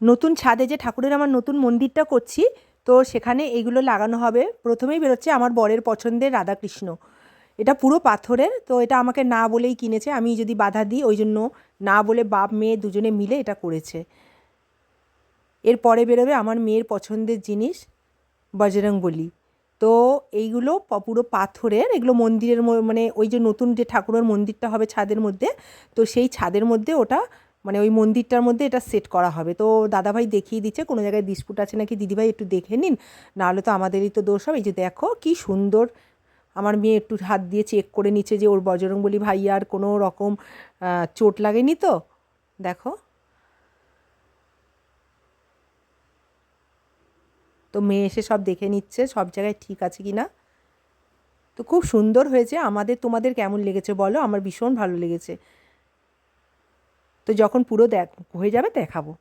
নতুন ছাদে যে ঠাকুরের আমার নতুন মন্দিরটা করছি, তো সেখানে এইগুলো লাগানো হবে। প্রথমেই বেরোচ্ছে আমার বরের পছন্দের রাধাকৃষ্ণ। এটা পুরো পাথরের, তো এটা আমাকে না বলেই কিনেছে, আমি যদি বাধা দিই ওই জন্য না বলে বাপ মেয়ে দুজনে মিলে এটা করেছে। এরপরে বেরোবে আমার মেয়ের পছন্দের জিনিস বজরংবলী। তো এইগুলো পুরো পাথরের, এগুলো মন্দিরের মানে ওই যে নতুন যে ঠাকুরের মন্দিরটা হবে ছাদের মধ্যে, তো সেই ছাদের মধ্যে ওটা মানে ওই মন্দিরটার মধ্যে এটা সেট করা হবে। তো দাদাভাই দেখিয়ে দিচ্ছে কোনো জায়গায় ডিসপুট আছে নাকি, দিদিভাই একটু দেখে নিন, নাহলে তো আমাদেরই তো দোষ হবে। এই যে দেখো কি সুন্দর, আমার মেয়ে একটু হাত দিয়ে চেক করে নিচ্ছে যে ওর বজরংবলী ভাইয়ার কোনো রকম চোট লাগেনি তো। দেখো, তো মেয়ে এসে সব দেখে নিচ্ছে সব জায়গায় ঠিক আছে কি না। তো খুব সুন্দর হয়েছে। আমাদের তোমাদের কেমন লেগেছে বলো, আমার ভীষণ ভালো লেগেছে। তো যখন পুরো হয়ে যাবে দেখাবো।